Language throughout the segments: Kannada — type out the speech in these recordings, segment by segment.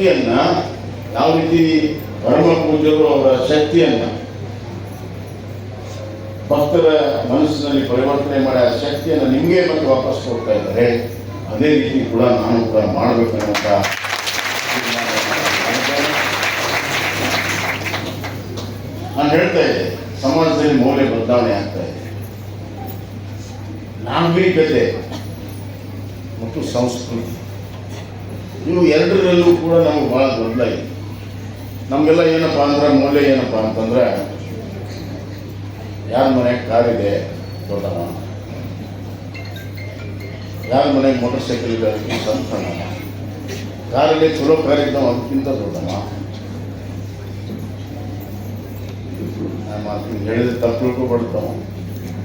ಶಕ್ತಿಯನ್ನು ಯಾವ ರೀತಿ ಪರಮ ಪೂಜ್ಯರು ಅವರ ಶಕ್ತಿಯನ್ನು ಭಕ್ತರ ಮನಸ್ಸಿನಲ್ಲಿ ಪರಿವರ್ತನೆ ಮಾಡಿ ಆ ಶಕ್ತಿಯನ್ನು ನಿಮಗೆ ಮತ್ತೆ ವಾಪಸ್ ಕೊಡ್ತಾ ಇದ್ದಾರೆ. ಅದೇ ರೀತಿ ಕೂಡ ನಾನು ಕೂಡ ಮಾಡಬೇಕನ್ನುವಂಥ ನಾನು ಹೇಳ್ತಾ ಇದ್ದೆ, ಸಮಾಜದಲ್ಲಿ ಮೌಲ್ಯ ಬದಲಾವಣೆ ಆಗ್ತಾ ಇದೆ. ನಾಗರಿಕತೆ ಮತ್ತು ಸಂಸ್ಕೃತಿ ಇವು ಎರಡರಲ್ಲೂ ಕೂಡ ನಮಗೆ ಭಾಳ ಬದಲಾಗಿದೆ. ನಮಗೆಲ್ಲ ಏನಪ್ಪ ಅಂದ್ರೆ ಮೌಲ್ಯ ಏನಪ್ಪ ಅಂತಂದ್ರೆ, ಯಾರ ಮನೆಗೆ ಕಾರಿದೆ ದೊಡ್ಡವ, ಯಾರ ಮನೆಗೆ ಮೋಟರ್ ಸೈಕಲ್ ಇದೆ ಅದಕ್ಕಿಂತ ಸಣ್ಣವ, ಕಾರಲ್ಲಿ ಚಲೋ ಕಾರಿದ್ದಾವ ಅದಕ್ಕಿಂತ ದೊಡ್ಡವ. ಮಾತು ಹೇಳಿದ್ರೆ ತಪ್ಪು ತಿಳ್ಕೊಬಡ್ತಾವ.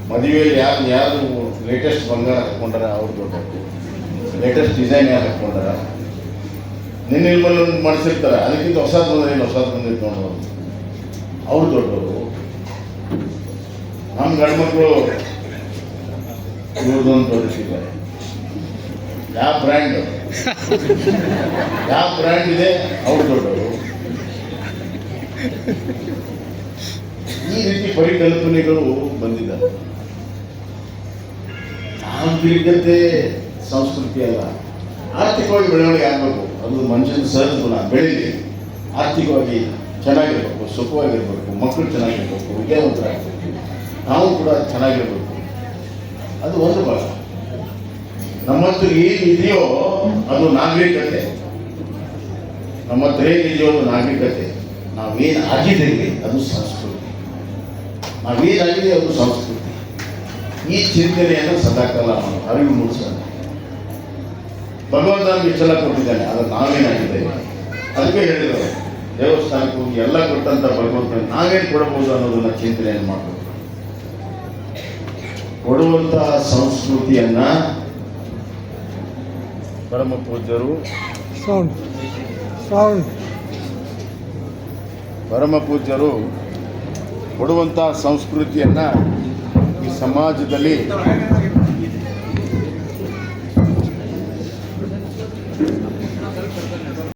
ಮದುವೆಯಲ್ಲಿ ಯಾರು ಲೇಟೆಸ್ಟ್ ಬಂಗಾರ ಹಾಕ್ಕೊಂಡಾರ ಅವ್ರು ದೊಡ್ಡವರು, ಲೇಟೆಸ್ಟ್ ಡಿಸೈನ್ ಯಾರು ಹಾಕ್ಕೊಂಡಾರ, ನಿನ್ನೆ ಒಂದು ಮಾಡಿಸಿರ್ತಾರೆ ಅದಕ್ಕಿಂತ ಹೊಸದು ಬಂದ್ರೆ ಏನು ಹೊಸದು ಬಂದಿತ್ತು ನೋಡೋರು ಅವ್ರು ದೊಡ್ಡವರು. ನಮ್ಮ ಗಂಡ್ಮಕ್ಳು ಇವ್ರದೊಂದು ತೋರಿಸಿದ್ದಾರೆ. ಯಾವ ಬ್ರ್ಯಾಂಡ್ ಇದೆ ಅವ್ರು ದೊಡ್ಡವರು. ಈ ರೀತಿ ಪರಿಕಲ್ಪನೆಗಳು ಬಂದಿದ್ದಾವೆ. ನಾಗರಿಕತೆ ಸಂಸ್ಕೃತಿ ಅಲ್ಲ, ಆರ್ಥಿಕವಾಗಿ ಬೆಳವಣಿಗೆ ಆಗಬೇಕು. ಅದು ಮನುಷ್ಯನ ಸಹಜ ಗುಣ. ಬೆಳೀಲಿ, ಆರ್ಥಿಕವಾಗಿ ಚೆನ್ನಾಗಿರ್ಬೇಕು, ಸುಖವಾಗಿರ್ಬೇಕು, ಮಕ್ಕಳು ಚೆನ್ನಾಗಿರ್ಬೇಕು, ವಿದ್ಯಾವಂತರಾಗಬೇಕು, ನಾವು ಕೂಡ ಚೆನ್ನಾಗಿರ್ಬೇಕು. ಅದು ಒಂದು ಭಾಗ. ನಮ್ಮ ಹತ್ರ ಏನಿದೆಯೋ ಅದು ನಾಗರಿಕತೆ. ನಮ್ಮ ಹತ್ರ ಏನಿದೆಯೋ ಅದು ನಾಗರಿಕತೆ. ನಾವೇನು ಆಗಿದ್ದೀವಿ ಅದು ಸಂಸ್ಕೃತಿ. ನಾವೇನಾಗಿದೆ ಅದು ಸಂಸ್ಕೃತಿ. ಈ ಚಿಂತನೆಯನ್ನು ಸದಾಕಾಲ ನಾವು ಅರಿವು ಮೂಡಿಸೋಣ. ಭಗವಂತ ನಮ್ಗೆ ಇಷ್ಟೆಲ್ಲ ಕೊಟ್ಟಿದ್ದಾನೆ, ಅದು ನಾವೇನಾಗಿದ್ದೇವೆ. ಅದಕ್ಕೆ ಹೇಳಿದರು, ದೇವಸ್ಥಾನಕ್ಕೆ ಹೋಗಿ ಎಲ್ಲ ಕೊಟ್ಟಂತ ಭಗವಂತ ನಾವೇನು ಕೊಡಬಹುದು ಅನ್ನೋದನ್ನ ಚಿಂತನೆಯನ್ನು ಮಾಡಬೇಕು. ಕೊಡುವಂತಹ ಸಂಸ್ಕೃತಿಯನ್ನ ಪರಮ ಪೂಜ್ಯರು ಕೊಡುವಂತಹ ಸಂಸ್ಕೃತಿಯನ್ನ ಈ ಸಮಾಜದಲ್ಲಿ